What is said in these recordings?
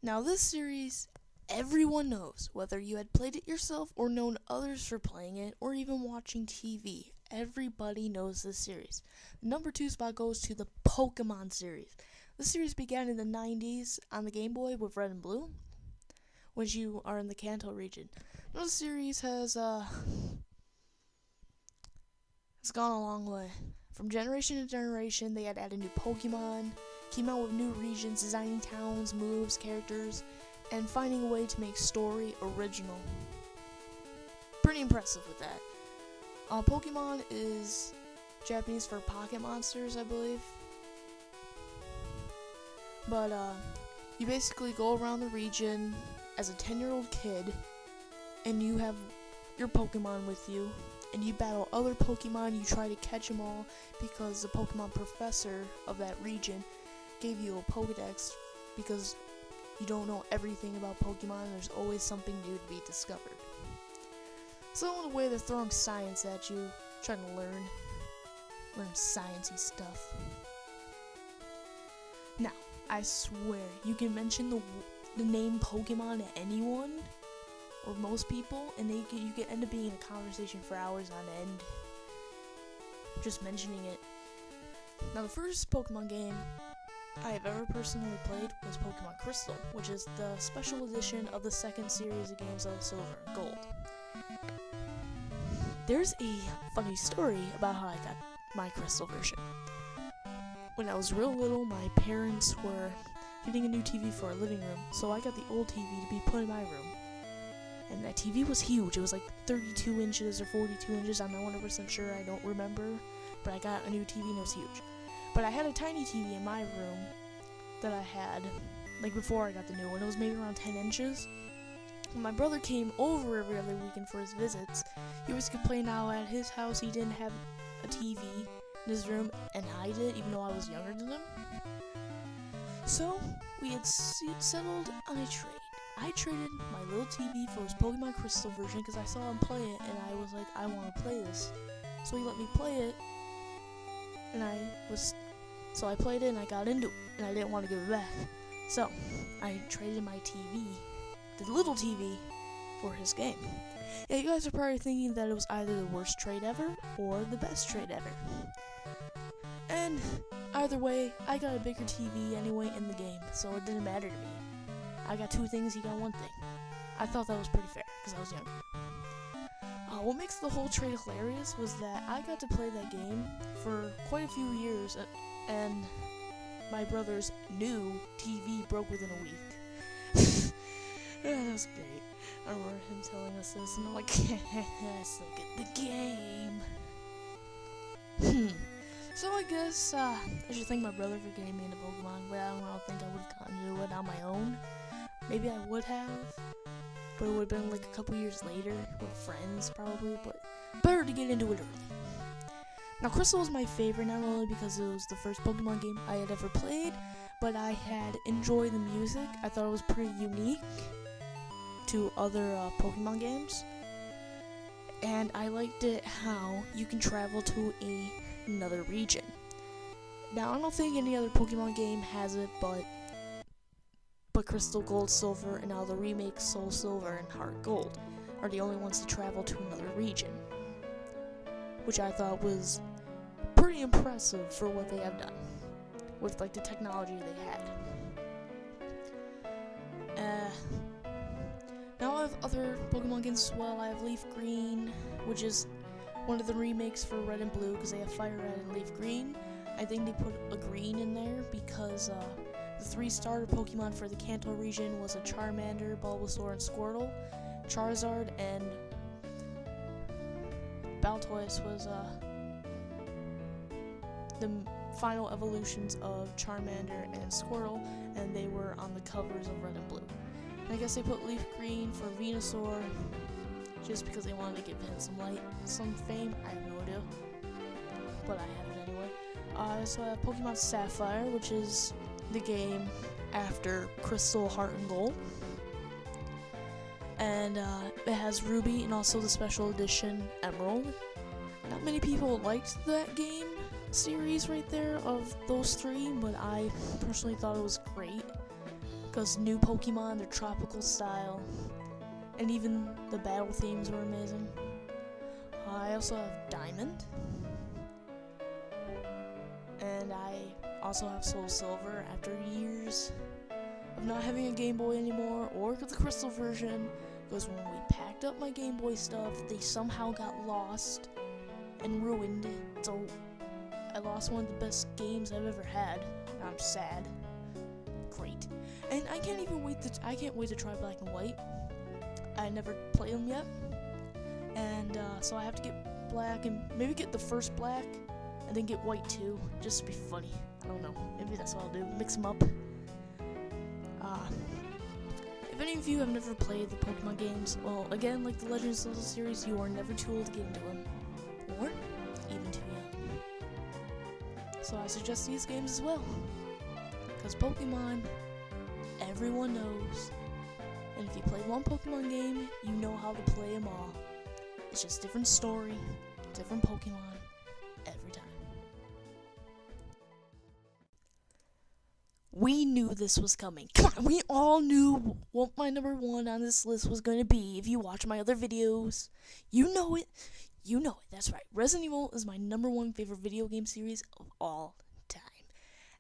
Now, this series, everyone knows, whether you had played it yourself or known others for playing it or even watching TV. Everybody knows this series. The number 2 spot goes to the Pokemon series. This series began in the 90s on the Game Boy with Red and Blue, which you are in the Kanto region. Now, the series has gone a long way. From generation to generation, they had added new Pokemon, came out with new regions, designing towns, moves, characters, and finding a way to make story original. Pretty impressive with that. Pokemon is Japanese for pocket monsters, I believe. But you basically go around the region as a 10-year-old kid, and you have your Pokemon with you, and you battle other Pokemon. You try to catch them all because the Pokemon professor of that region gave you a Pokedex because you don't know everything about Pokemon and there's always something new to be discovered. So in a way, they're throwing science at you, trying to learn sciencey stuff. Now, I swear, you can mention the name Pokemon to anyone, or most people, and you can end up being in a conversation for hours on end, just mentioning it. Now, the first Pokemon game I have ever personally played was Pokemon Crystal, which is the special edition of the second series of games of Silver and Gold. There's a funny story about how I got my Crystal version. When I was real little, my parents were getting a new TV for our living room, so I got the old TV to be put in my room. And that TV was huge. It was like 32 inches or 42 inches. I'm not 100% sure. I don't remember. But I got a new TV and it was huge. But I had a tiny TV in my room that I had, like before I got the new one. It was maybe around 10 inches. When my brother came over every other weekend for his visits, he always complained how at his house he didn't have a TV in his room, and I did, even though I was younger than him. So, we had settled on a trade. I traded my little TV for his Pokemon Crystal version because I saw him play it, and I was like, I want to play this. So he let me play it, and I played it and I got into it, and I didn't want to give it back. So, I traded my TV, the little TV, for his game. Yeah, you guys are probably thinking that it was either the worst trade ever or the best trade ever. And either way, I got a bigger TV anyway in the game, so it didn't matter to me. I got two things, he got one thing. I thought that was pretty fair, because I was younger. What makes the whole trade hilarious was that I got to play that game for quite a few years, and my brother's new TV broke within a week. That was great. I remember him telling us this, and I'm like, let's look at the game. So I guess I should thank my brother for getting me into Pokemon, but I don't think I would have gotten into it on my own. Maybe I would have, but it would have been like a couple years later with friends probably, but better to get into it early. Now, Crystal was my favorite, not only because it was the first Pokemon game I had ever played, but I had enjoyed the music. I thought it was pretty unique to other Pokemon games, and I liked it how you can travel to another region. Now, I don't think any other Pokemon game has it, but Crystal, Gold, Silver, and now the remakes Soul Silver and Heart Gold are the only ones to travel to another region, which I thought was pretty impressive for what they have done with like the technology they had. Now I have other Pokemon games as well. I have Leaf Green, which is one of the remakes for Red and Blue because they have Fire Red and Leaf Green. I think they put a green in there because the 3 starter Pokemon for the Kanto region was a Charmander, Bulbasaur, and Squirtle. Charizard and Baltoise was the final evolutions of Charmander and Squirtle, and they were on the covers of Red and Blue. And I guess they put Leaf Green for Venusaur just because they wanted to give him some fame. I have no idea, but I have it anyway. I also have Pokemon Sapphire, which is the game after Crystal, Heart, and Gold. And it has Ruby and also the special edition Emerald. Not many people liked that game series right there of those 3, but I personally thought it was great. because new Pokemon, their tropical style, and even the battle themes were amazing. I also have Diamond, and I also have Soul Silver after years of not having a Game Boy anymore, or the Crystal version, because when we packed up my Game Boy stuff, they somehow got lost and ruined, so I lost one of the best games I've ever had. I'm sad. Great. And I can't wait to try Black and White. I never played them yet, and so I have to get Black and maybe get the first Black and then get White too, just to be funny. I don't know, maybe that's what I'll do, mix them up. If any of you have never played the Pokemon games, well, again, like the Legend of Zelda series, you are never too old to get into them, or even too young. So I suggest these games as well, because Pokemon, everyone knows, and if you play one Pokemon game, you know how to play them all. It's just different story, different Pokemon, every time. We knew this was coming. Come on, we all knew what my number one on this list was going to be. If you watch my other videos, you know it. You know it, that's right. Resident Evil is my number one favorite video game series of all time.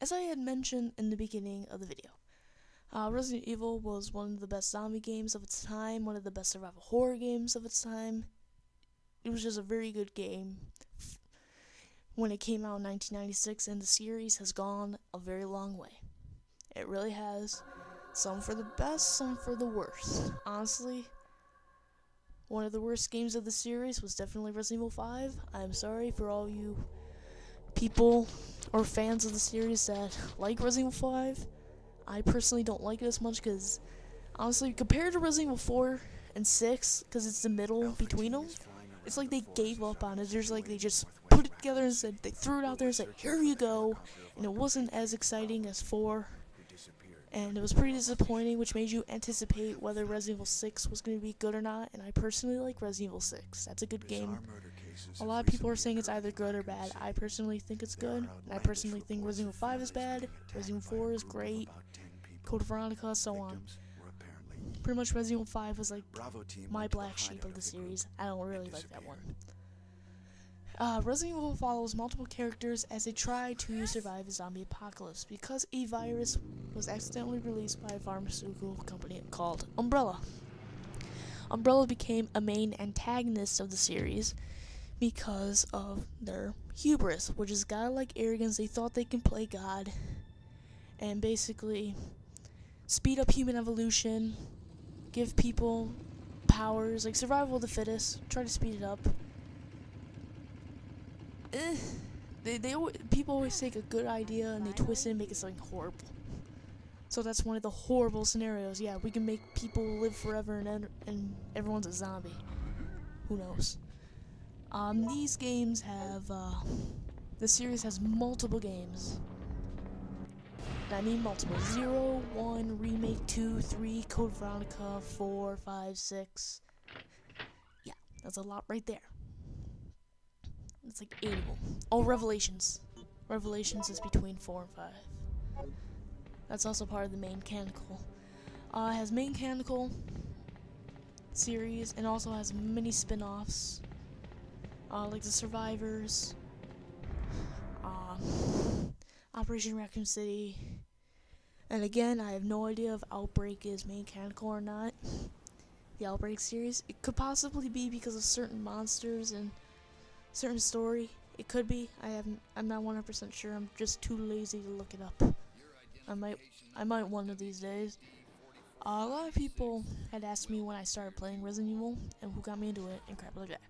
As I had mentioned in the beginning of the video, Resident Evil was one of the best zombie games of its time, one of the best survival horror games of its time. It was just a very good game when it came out in 1996, and the series has gone a very long way. It really has. Some for the best, some for the worst. Honestly, one of the worst games of the series was definitely Resident Evil 5. I'm sorry for all you people or fans of the series that like Resident Evil 5. I personally don't like it as much because, honestly, compared to Resident Evil 4 and 6, because it's the middle between them, it's like they gave up on it. There's like they just put it together and said, they threw it out there and said, here you go. And it wasn't as exciting as 4. And it was pretty disappointing, which made you anticipate whether Resident Evil 6 was going to be good or not. And I personally like Resident Evil 6. That's a good game. A lot of people are saying it's either good or bad. I personally think it's good. I personally think Resident Evil 5 is bad. Resident Evil 4 is great. Code Veronica, so on. Pretty much Resident Evil 5 was like my black sheep of the series. I don't really like that one. Resident Evil follows multiple characters as they try to survive a zombie apocalypse because a virus was accidentally released by a pharmaceutical company called Umbrella. Umbrella became a main antagonist of the series because of their hubris, which is godlike arrogance. They thought they can play God and basically speed up human evolution, give people powers, like survival of the fittest, try to speed it up. People always take a good idea and they twist it and make it something horrible. So that's one of the horrible scenarios. Yeah, we can make people live forever and everyone's a zombie. Who knows? These games have, the series has multiple games. I mean multiple. 0, 1, Remake, 2, 3, Code Veronica, 4, 5, 6. Yeah, that's a lot right there. It's like 8 of them. Oh, Revelations. Revelations is between 4 and 5. That's also part of the main canonical. It has main canonical series and also has many spin-offs. Like the Survivors, Operation Raccoon City, and again, I have no idea if Outbreak is main canonical or not. The Outbreak series, it could possibly be because of certain monsters and certain story. It could be. I'm not 100% sure. I'm just too lazy to look it up. I might one of these days. A lot of people had asked me when I started playing Resident Evil and who got me into it and crap like that.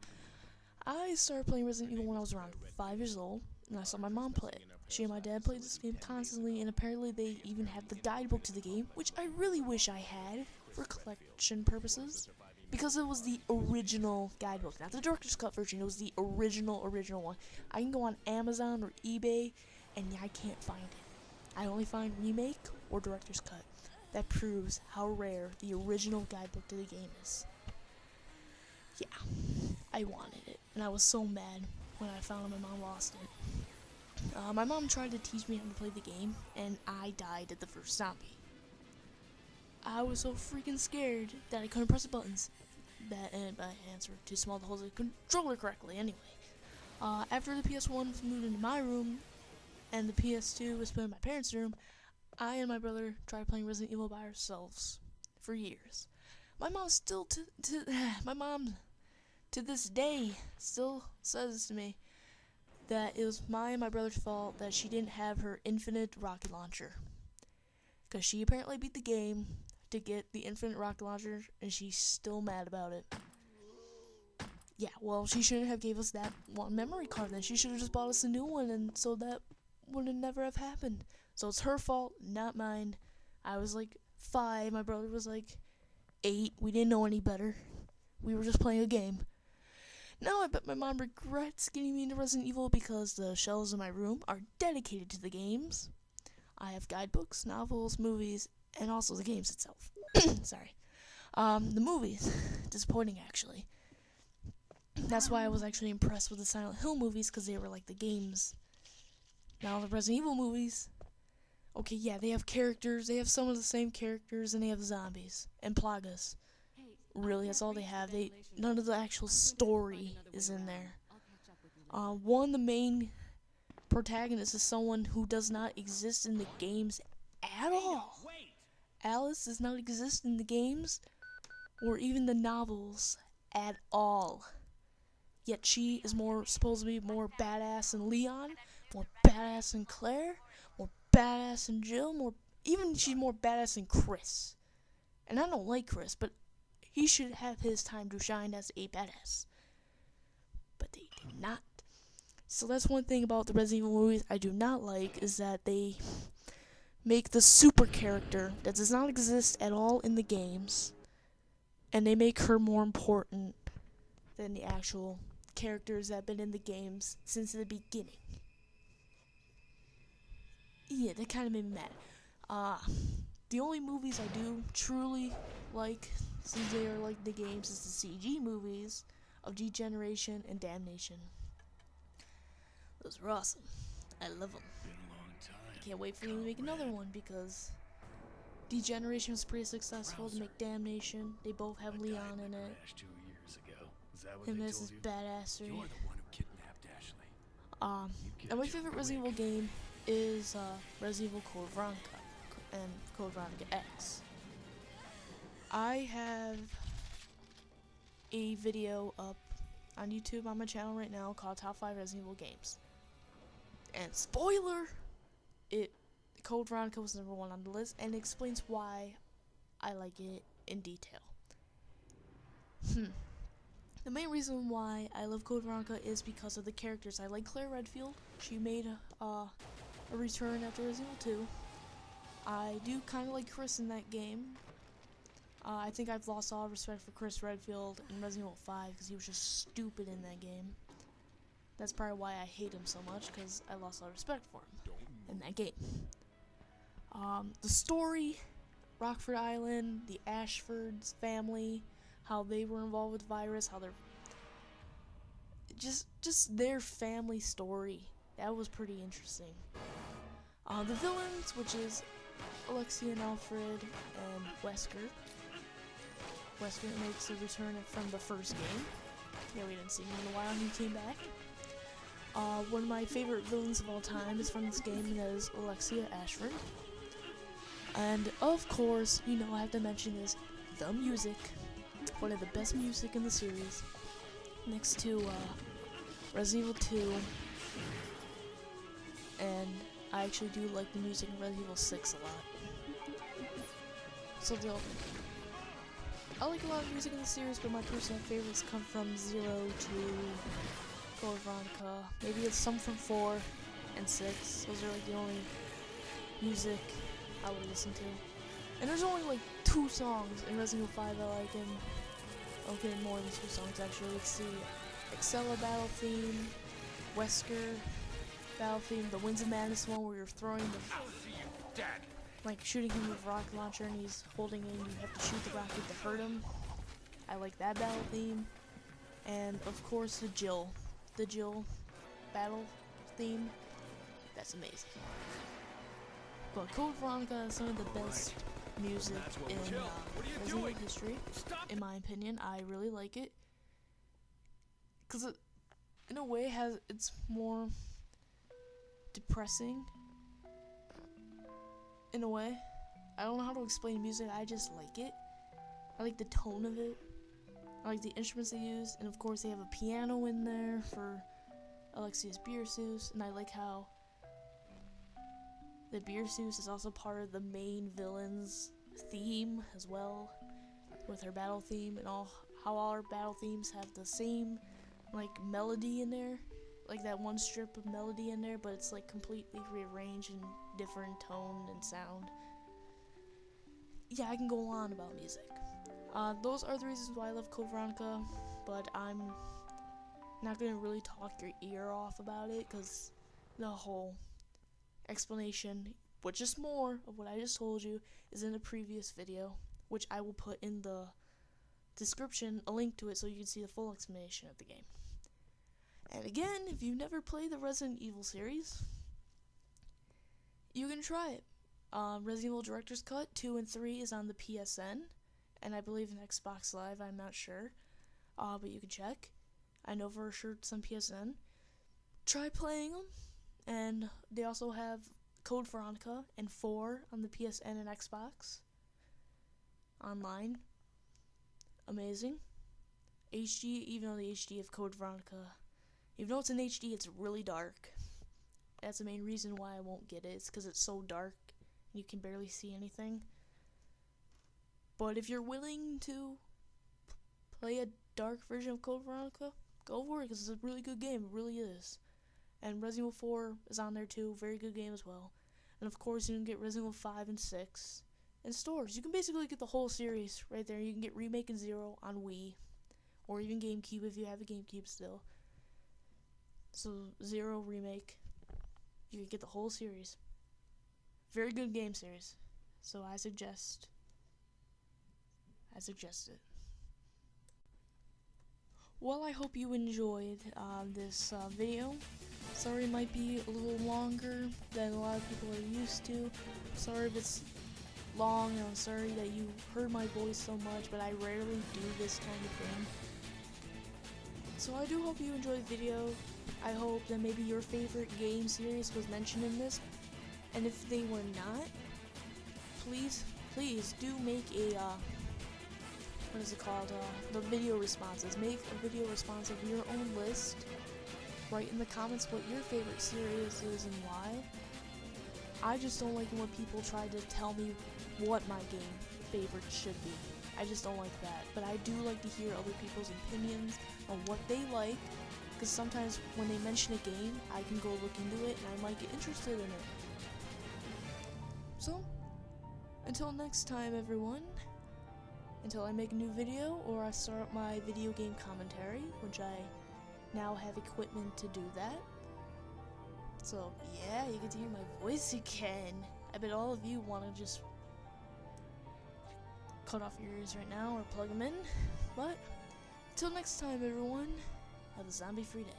I started playing Resident Evil when I was around 5 years old, and I saw my mom play it. She and my dad played this game constantly, and apparently they even had the guidebook to the game, which I really wish I had for collection purposes, because it was the original guidebook, not the director's cut version. It was the original one. I can go on Amazon or eBay, and I can't find it. I only find remake or director's cut. That proves how rare the original guidebook to the game is. Yeah, I wanted it, and I was so mad when I found my mom lost it. My mom tried to teach me how to play the game, and I died at the first zombie. I was so freaking scared that I couldn't press the buttons. And my hands were too small to hold the controller correctly. Anyway, after the PS1 was moved into my room and the PS2 was put in my parents' room, I and my brother tried playing Resident Evil by ourselves for years. My mom still to this day still says to me that it was my and my brother's fault that she didn't have her infinite rocket launcher, because she apparently beat the game to get the infinite rocket launcher, and she's still mad about it. Yeah, well, she shouldn't have gave us that one memory card then. She should have just bought us a new one, and so that would have never have happened. So it's her fault, not mine. I was like 5, my brother was like 8. We didn't know any better. We were just playing a game. Now I bet my mom regrets getting me into Resident Evil because the shelves in my room are dedicated to the games. I have guidebooks, novels, movies, and also the games itself. Sorry. The movies. Disappointing, actually. That's why I was actually impressed with the Silent Hill movies, because they were like the games. Now the Resident Evil movies, okay, yeah, they have characters. They have some of the same characters, and they have zombies and plagas. Really, that's all they have. None of the actual story is in there. The main protagonist is someone who does not exist in the games at all. Alice does not exist in the games or even the novels at all. Yet she is supposed to be more badass than Leon, more badass than Claire, more badass than Jill, she's more badass than Chris. And I don't like Chris, but he should have his time to shine as a badass. But they did not. So that's one thing about the Resident Evil movies I do not like, is that they make the super character that does not exist at all in the games, and they make her more important than the actual characters that have been in the games since the beginning. Yeah, that kind of made me mad. The only movies I do truly like, since they are like the games, is the CG movies of Degeneration and Damnation. Those are awesome. I love them. I can't wait for them to make another one, because Degeneration was pretty successful to make Damnation. They both have Leon in it. Him as his badassery. And my favorite Resident Evil game is Resident Evil Code Veronica and Code Veronica X. I have a video up on YouTube on my channel right now called Top 5 Resident Evil Games. And spoiler! Code Veronica was number 1 on the list, and it explains why I like it in detail. The main reason why I love Code Veronica is because of the characters. I like Claire Redfield. She made a return after Resident Evil 2. I do kind of like Chris in that game. I think I've lost all respect for Chris Redfield in Resident Evil 5 because he was just stupid in that game. That's probably why I hate him so much, because I lost all respect for him in that game. The story, Rockford Island, the Ashfords family, how they were involved with virus, how they're just their family story. That was pretty interesting. The villains, which is Alexia and Alfred and Wesker. Wesker makes a return from the first game. Yeah, we didn't see him in a while, he came back. One of my favorite villains of all time is from this game, and that is Alexia Ashford. And of course, I have to mention is the music. One of the best music in the series, next to Resident Evil 2, and I actually do like the music in Resident Evil 6 a lot. So I like a lot of music in the series, but my personal favorites come from 0 to Code Veronica. Maybe it's some from 4 and 6. Those are like the only music I would listen to. And there's only like 2 songs in Resident Evil 5 I like, and okay, more than 2 songs actually. Let's see. Excella battle theme, Wesker battle theme, the Winds of Madness one where you're throwing shooting him with a rocket launcher and he's holding it and you have to shoot the rocket to hurt him. I like that battle theme. And of course the Jill battle theme. That's amazing. But Code Veronica is some of the best music in Resident Evil history. In my opinion, I really like it because it, in a way, it's more depressing. In a way, I don't know how to explain music. I just like it. I like the tone of it. I like the instruments they use, and of course they have a piano in there for Alexia's Beerus, and I like how the Beerus is also part of the main villain's theme as well, with her battle theme, and how all our battle themes have the same like melody in there, like that one strip of melody in there, but it's like completely rearranged in different tone and sound. Yeah, I can go on about music. Those are the reasons why I love Code Veronica, but I'm not gonna really talk your ear off about it, because the whole explanation, which is more of what I just told you, is in a previous video, which I will put in the description, a link to it, so you can see the full explanation of the game. And again, if you've never played the Resident Evil series, you can try it. Resident Evil Director's Cut 2 and 3 is on the PSN, and I believe in Xbox Live, I'm not sure, but you can check. I know for sure it's on PSN. Try playing them, and they also have Code Veronica and 4 on the PSN and Xbox online. Amazing. HD, even though the HD of Code Veronica, even though it's in HD, it's really dark. That's the main reason why I won't get it. It's because it's so dark and you can barely see anything. But if you're willing to play a dark version of Code Veronica, go for it, because it's a really good game. It really is. And Resident Evil 4 is on there too. Very good game as well. And of course, you can get Resident Evil 5 and 6 in stores. You can basically get the whole series right there. You can get Remake and Zero on Wii, or even GameCube if you have a GameCube still. So Zero, Remake, you can get the whole series. Very good game series. So I suggest it. Well, I hope you enjoyed this video. Sorry it might be a little longer than a lot of people are used to. Sorry if it's long, and I'm sorry that you heard my voice so much, but I rarely do this kind of thing. So I do hope you enjoyed the video. I hope that maybe your favorite game series was mentioned in this, and if they were not, please do make a what is it called? The video responses. Make a video response of your own list. Write in the comments what your favorite series is and why. I just don't like when people try to tell me what my game favorite should be. I just don't like that. But I do like to hear other people's opinions on what they like, because sometimes when they mention a game, I can go look into it and I might get interested in it. So, until next time, everyone. Until I make a new video or I start my video game commentary, which I now have equipment to do that. So yeah, you get to hear my voice again. I bet all of you want to just cut off your ears right now or plug them in. But until next time, everyone, have a zombie-free day.